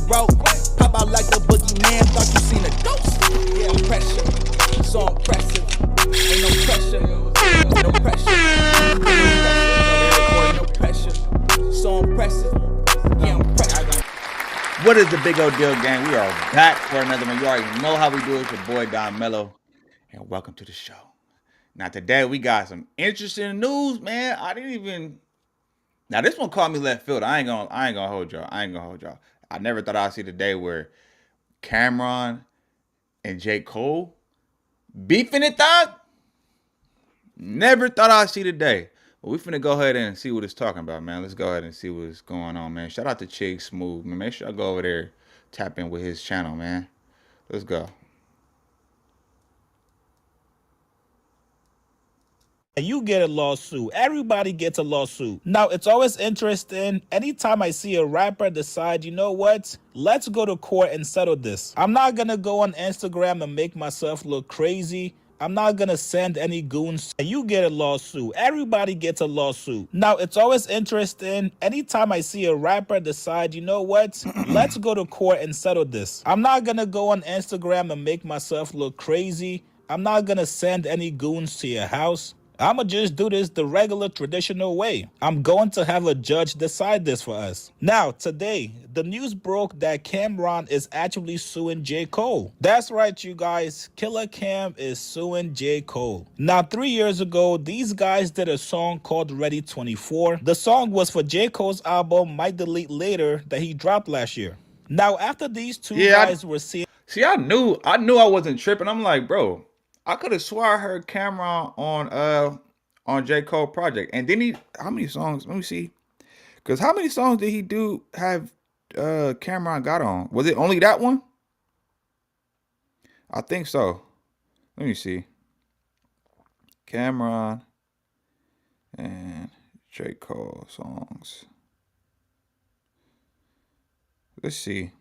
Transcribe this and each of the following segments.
road. Pop out like the boogeyman, thought you seen a ghost. Yeah, I'm pressure, so impressive. Ain't no pressure, no pressure. No pressure, so impressive. Yeah, I'm pressure. What is the big old deal, gang? We are back for another one. You already know how we do it. It's your boy Don Mello, and welcome to the show. Now today we got some interesting news, man. I didn't even. Now this one caught me left field. I ain't gonna hold y'all. I never thought I'd see the day where Cameron and J. Cole beefing it, dog. Never thought I'd see the day. But we finna go ahead and see what it's talking about, man. Let's go ahead and see what's going on, man. Shout out to Chig Smooth, man. Make sure I go over there, tap in with his channel, man. Let's go. You get a lawsuit. Everybody gets a lawsuit. Now, it's always interesting. Anytime I see a rapper decide, you know what? Let's go to court and settle this. I'm not gonna go on Instagram and make myself look crazy. I'm not gonna send any goons. You get a lawsuit. Everybody gets a lawsuit. Now, it's always interesting. Anytime I see a rapper decide, you know what? Let's go to court and settle this. I'm not gonna go on Instagram and make myself look crazy. I'm not gonna send any goons to your house. I'ma just do this the regular traditional way. I'm going to have a judge decide this for us. Now, today, the news broke that Cameron is actually suing J. Cole. That's right, you guys. Killer Cam is suing J. Cole. Now, 3 years ago, these guys did a song called Ready 24. The song was for J. Cole's album Might Delete Later that he dropped last year. Now, after these two guys were seen... See, I knew I wasn't tripping. I'm like, bro, I could have swore I heard Cameron on J. Cole project. And then how many songs? Let me see. Because how many songs did he have Cameron got on? Was it only that one? I think so. Let me see. Cameron and J. Cole songs. Let's see.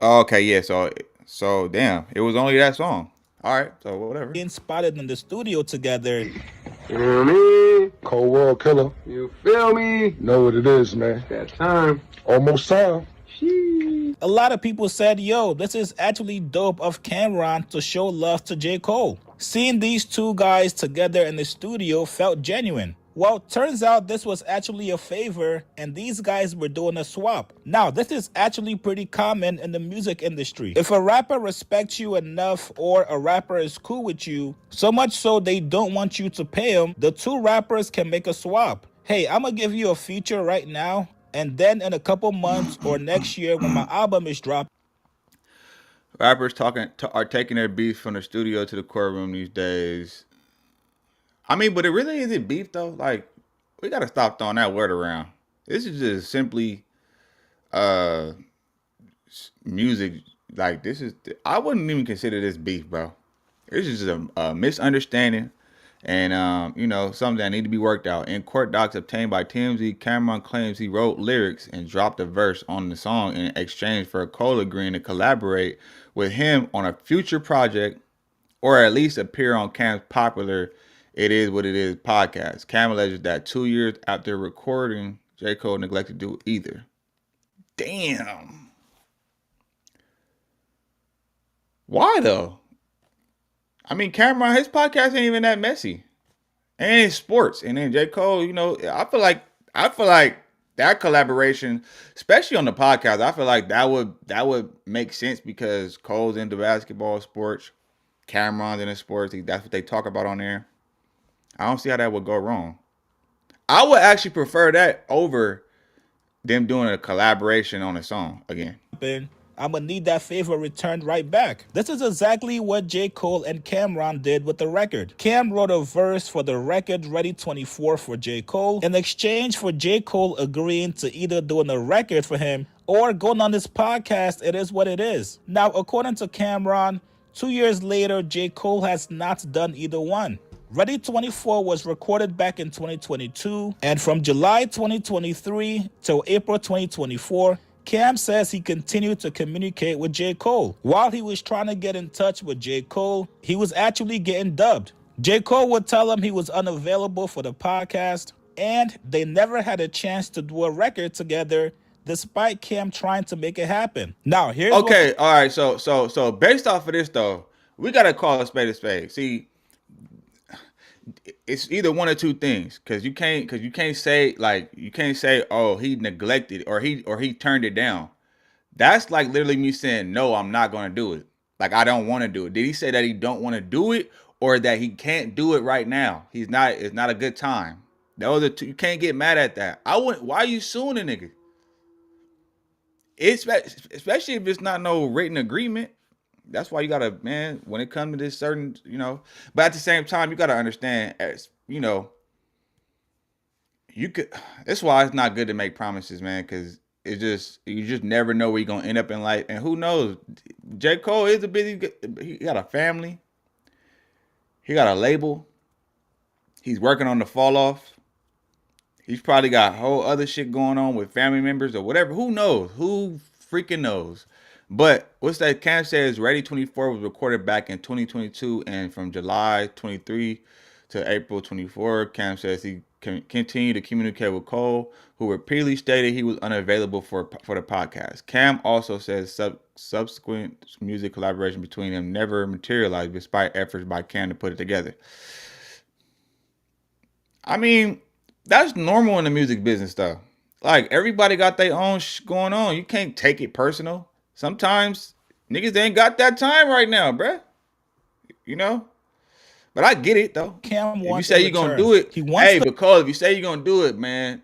Oh, okay, yeah. So damn, it was only that song. All right, so whatever. Being spotted in the studio together. You know what I mean? Cold World Killer. You feel me? Know what it is, man. That time. Almost time. A lot of people said, yo, this is actually dope of Cameron to show love to J. Cole. Seeing these two guys together in the studio felt genuine. Well, turns out this was actually a favor and these guys were doing a swap. Now, this is actually pretty common in the music industry. If a rapper respects you enough or a rapper is cool with you, so much so they don't want you to pay them, the two rappers can make a swap. Hey, I'm gonna give you a feature right now, and then in a couple months or next year when my album is dropped. Rappers are taking their beef from the studio to the courtroom these days. I mean, but it really isn't beef though. Like, we gotta stop throwing that word around. This is just simply music. Like, I wouldn't even consider this beef, bro. This is just a misunderstanding and something that need to be worked out. In court docs obtained by TMZ, Cameron claims he wrote lyrics and dropped a verse on the song in exchange for Cole agreeing to collaborate with him on a future project, or at least appear on Cam's popular It Is What It Is podcast. Cam alleges that 2 years after recording, J. Cole neglected to do either. Damn. Why though? I mean, Cameron, his podcast ain't even that messy. And it's sports. And then J. Cole, I feel like that collaboration, especially on the podcast, I feel like that would make sense because Cole's into basketball, sports, Cameron's into sports. That's what they talk about on there. I don't see how that would go wrong. I would actually prefer that over them doing a collaboration on a song again. I'm gonna need that favor returned right back. This is exactly what J. Cole and Cameron did with the record. Cam wrote a verse for the record Ready 24 for J. Cole in exchange for J. Cole agreeing to either doing a record for him or going on this podcast, It Is What It Is. Now, according to Cameron, 2 years later, J. Cole has not done either one. Ready 24 was recorded back in 2022, and from July 2023 till April 2024, Cam says he continued to communicate with J. Cole. While he was trying to get in touch with J. Cole, he was actually getting dubbed. J. Cole would tell him he was unavailable for the podcast, and they never had a chance to do a record together despite Cam trying to make it happen. Now, here's what... Okay, all right. So based off of this though, we gotta call a spade a spade. See, it's either one or two things, because you can't say oh, he neglected or he turned it down. That's like literally me saying no, I'm not gonna do it. Like, I don't want to do it. Did he say that he don't want to do it, or that he can't do it right now? It's not a good time. Those are two. You can't get mad at that. I wouldn't. Why are you suing a nigga? It's especially if it's not no written agreement. That's why you gotta, man, when it comes to this certain, but at the same time, you gotta understand, as you could. That's why it's not good to make promises, man, because you just never know where you're gonna end up in life, and who knows. J. Cole is he got a family, he got a label, he's working on the fall off. He's probably got whole other shit going on with family members or whatever. Who knows? Who freaking knows? But what's that? Cam says Ready 24 was recorded back in 2022, and from July 23 to April 24, Cam says he continued to communicate with Cole, who repeatedly stated he was unavailable for the podcast. Cam also says subsequent music collaboration between them never materialized, despite efforts by Cam to put it together. I mean, that's normal in the music business, though. Like, everybody got their own going on. You can't take it personal. Sometimes niggas ain't got that time right now, bruh. You know? But I get it, though. Cam If you wants say a you're going to return. do it, He wants hey, to... because if you say you're going to do it, man,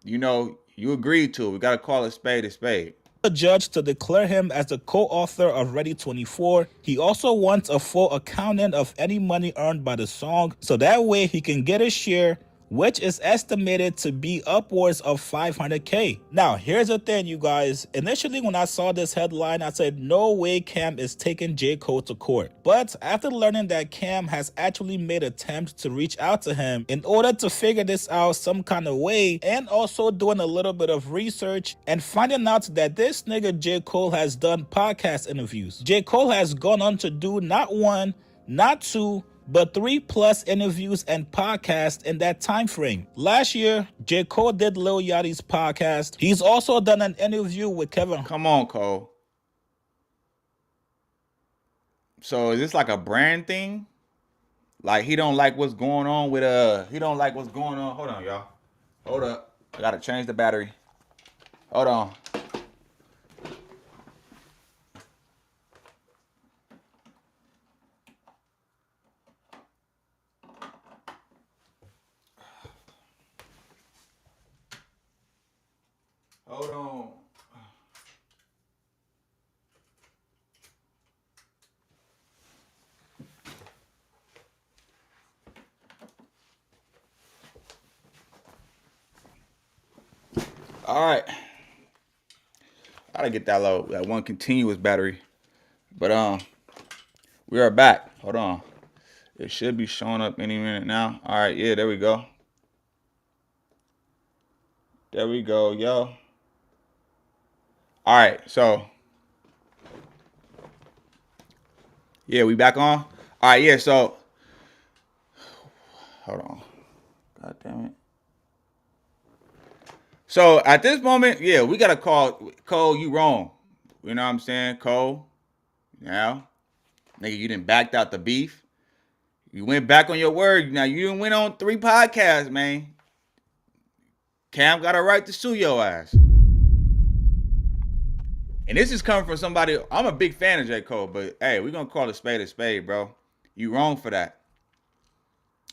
you agreed to it. We got to call a spade a spade. The judge to declare him as the co-author of Ready 24. He also wants a full accounting of any money earned by the song, so that way he can get a share, which is estimated to be upwards of $500K. Now, here's the thing, you guys. Initially, when I saw this headline, I said, no way Cam is taking J. Cole to court. But after learning that Cam has actually made attempts to reach out to him in order to figure this out some kind of way, and also doing a little bit of research and finding out that this nigga J. Cole has done podcast interviews. J. Cole has gone on to do not one, not two, but 3+ interviews and podcasts in that time frame. Last year, J. Cole did Lil Yachty's podcast. He's also done an interview with Kevin. Come on, Cole. So is this like a brand thing? Like, he don't like what's going on with he don't like what's going on. Hold on, y'all. Hold up. I gotta change the battery. Hold on. Hold on. All right. I gotta get that one continuous battery. But we are back. Hold on. It should be showing up any minute now. All right, yeah, there we go. There we go, yo. All right, so yeah, we back on. All right, yeah, so hold on. God damn it. So at this moment, yeah, we gotta call Cole. You wrong. You know what I'm saying, Cole? Now, nigga, you done backed out the beef. You went back on your word. Now you done went on 3 podcasts, man. Cam got a right to sue your ass. And this is coming from somebody. I'm a big fan of J. Cole, but hey, we're gonna call a spade, bro. You wrong for that.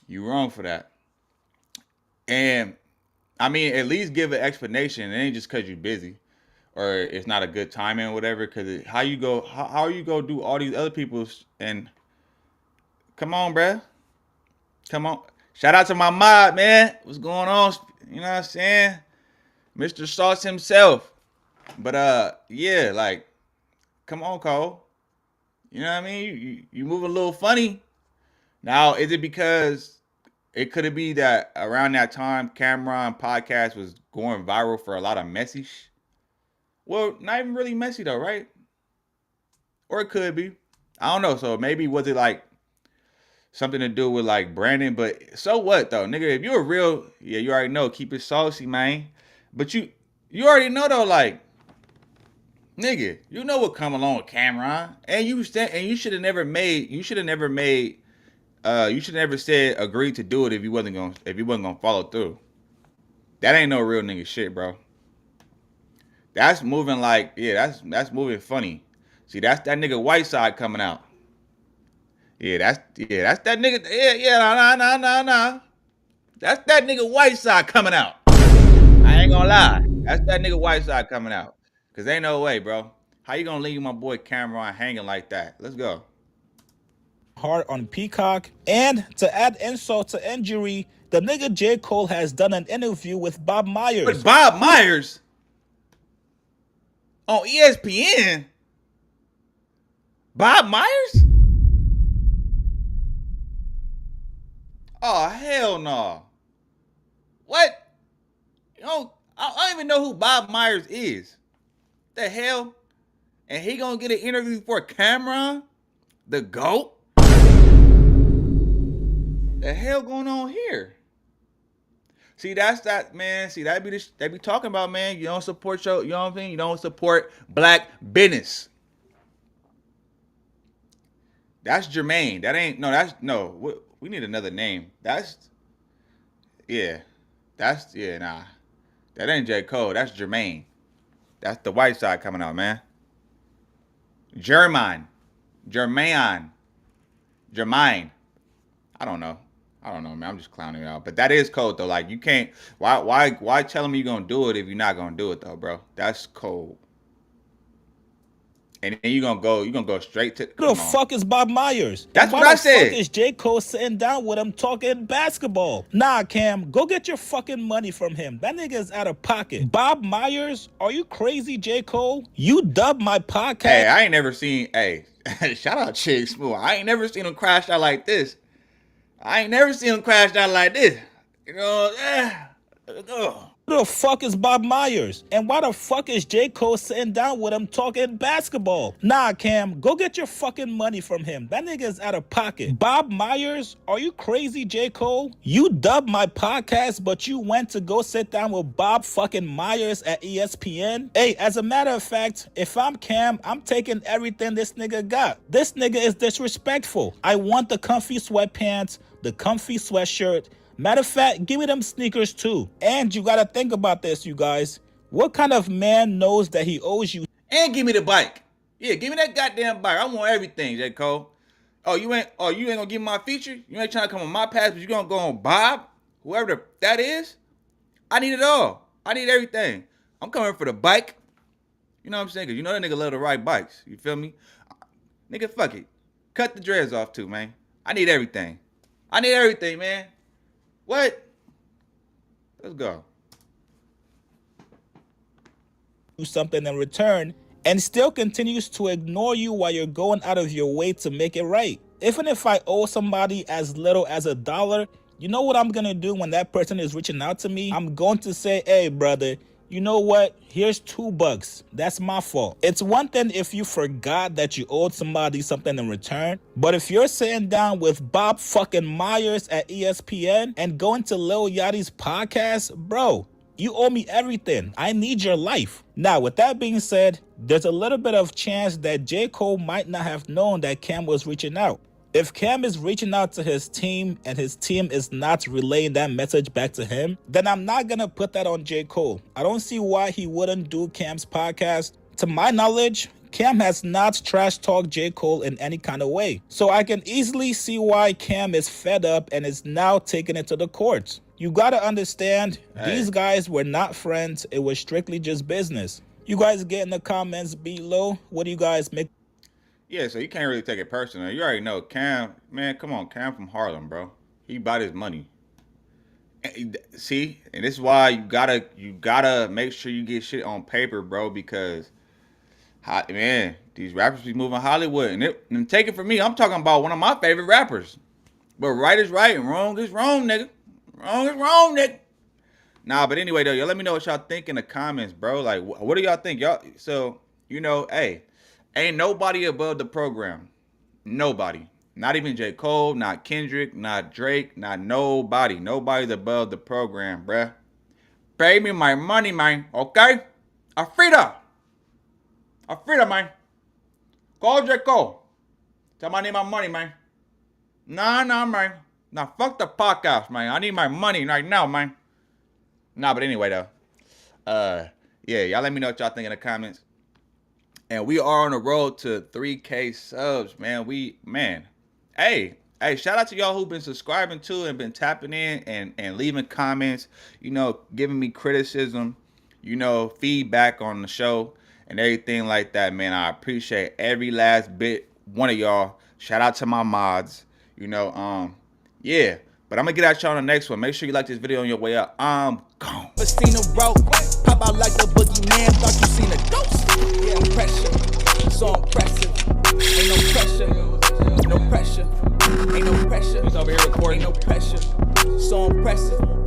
You wrong for that. And I mean, at least give an explanation. It ain't just because you're busy or it's not a good timing or whatever. Because how you go do all these other people's, and come on, bruh. Come on. Shout out to my mod, man. What's going on? You know what I'm saying? Mr. Sauce himself. But yeah, like, come on, Cole. You know what I mean? You move a little funny. Now, is it because it could be that around that time, Cameron podcast was going viral for a lot of message? Well, not even really messy though, right? Or it could be. I don't know. So maybe was it like something to do with like Brandon? But so what though, nigga? If you're a real, yeah, you already know. Keep it saucy, man. But you already know though, like nigga, you know what come along with Cameron, and you should have never made. You should have never made. You should never said agreed to do it if you wasn't gonna follow through. That ain't no real nigga shit, bro. That's moving like that's moving funny. See, that's that nigga white side coming out. That's that nigga. Nah. That's that nigga white side coming out. I ain't gonna lie. That's that nigga white side coming out. Cause ain't no way, bro. How you gonna leave my boy Cameron hanging like that? Let's go. Hard on Peacock. And to add insult to injury, the nigga J. Cole has done an interview with Bob Myers. But Bob Myers on ESPN. Bob Myers? Oh hell no. What? I don't even know who Bob Myers is. The hell? And he gonna get an interview for Cameron? The GOAT? The hell going on here? See, that's that, man. See, they be talking about, man. You don't support you know what I mean? You don't support black business. That's Jermaine. That ain't no. We need another name. Yeah, nah. That ain't J. Cole. That's Jermaine. That's the white side coming out, man. Jermaine. I don't know. Man. I'm just clowning it out. But that is cold though. Like you can't. Why telling me you're gonna do it if you're not gonna do it though, bro? That's cold. And then you're gonna go straight to. Who the fuck is Bob Myers? That's what I said. Why the fuck is J. Cole sitting down with him talking basketball? Nah, Cam, go get your fucking money from him. That nigga is out of pocket. Bob Myers? Are you crazy, J. Cole? You dubbed my podcast. Hey, I ain't never seen. Hey, shout out Chick Smooth. I ain't never seen him crash out like this. You know. Who the fuck is Bob Myers? And why the fuck is J. Cole sitting down with him talking basketball? Nah, Cam, go get your fucking money from him. That nigga is out of pocket. Bob Myers? Are you crazy, J. Cole? You dubbed my podcast, but you went to go sit down with Bob fucking Myers at ESPN? Hey, as a matter of fact, if I'm Cam, I'm taking everything this nigga got. This nigga is disrespectful. I want the comfy sweatpants, the comfy sweatshirt. Matter of fact, give me them sneakers too. And you gotta think about this, you guys. What kind of man knows that he owes you? And give me the bike. Yeah, give me that goddamn bike. I want everything, J. Cole. You ain't gonna give me my feature? You ain't trying to come on my pass, but you gonna go on Bob? Whoever that is? I need it all. I need everything. I'm coming for the bike. You know what I'm saying? Cause you know that nigga love to ride bikes. You feel me? Nigga, fuck it. Cut the dreads off too, man. I need everything. Man. What? Let's go. Do something in return and still continues to ignore you while you're going out of your way to make it right. Even if I owe somebody as little as $1, you know what I'm gonna do when that person is reaching out to me? I'm going to say, hey, brother, you know what? Here's $2. That's my fault. It's one thing if you forgot that you owed somebody something in return, but if you're sitting down with Bob fucking Myers at ESPN and going to Lil Yachty's podcast, bro, you owe me everything. I need your life. Now, with that being said, there's a little bit of chance that J. Cole might not have known that Cam was reaching out. If Cam is reaching out to his team and his team is not relaying that message back to him, then I'm not going to put that on J. Cole. I don't see why he wouldn't do Cam's podcast. To my knowledge, Cam has not trash talked J. Cole in any kind of way. So I can easily see why Cam is fed up and is now taking it to the courts. You gotta understand, These guys were not friends. It was strictly just business. You guys get in the comments below. What do you guys make? Yeah, so you can't really take it personal. You already know Cam, man, come on, Cam from Harlem, bro. He bought his money. See, and this is why you gotta make sure you get shit on paper, bro, because man, these rappers be moving Hollywood. And take it from me, I'm talking about one of my favorite rappers. But right is right and wrong is wrong, nigga. Wrong is wrong, nigga. Nah, but anyway though, y'all let me know what y'all think in the comments, bro. Like, what do y'all think, y'all? So hey, ain't nobody above the program. Nobody. Not even J. Cole, not Kendrick, not Drake, not nobody. Nobody's above the program, bruh. Pay me my money, man. Okay? Afrida, man. Call J. Cole. Tell me I need my money, man. Nah, man. Nah, fuck the podcast, man. I need my money right now, man. Nah, but anyway, though. Yeah, y'all let me know what y'all think in the comments. And we are on the road to 3K subs, man. Hey, shout out to y'all who've been subscribing to and been tapping in and leaving comments, giving me criticism, feedback on the show and everything like that, man. I appreciate every last bit one of y'all. Shout out to my mods, yeah. But I'm gonna get at y'all on the next one. Make sure you like this video on your way out. I'm gone. But seen a rope, pop out like the boogeyman, thought you seen a ghost. Yeah, I'm pressure, so impressive. Ain't no pressure, no pressure. Ain't no pressure. He's over here recording. Ain't no pressure, so impressive.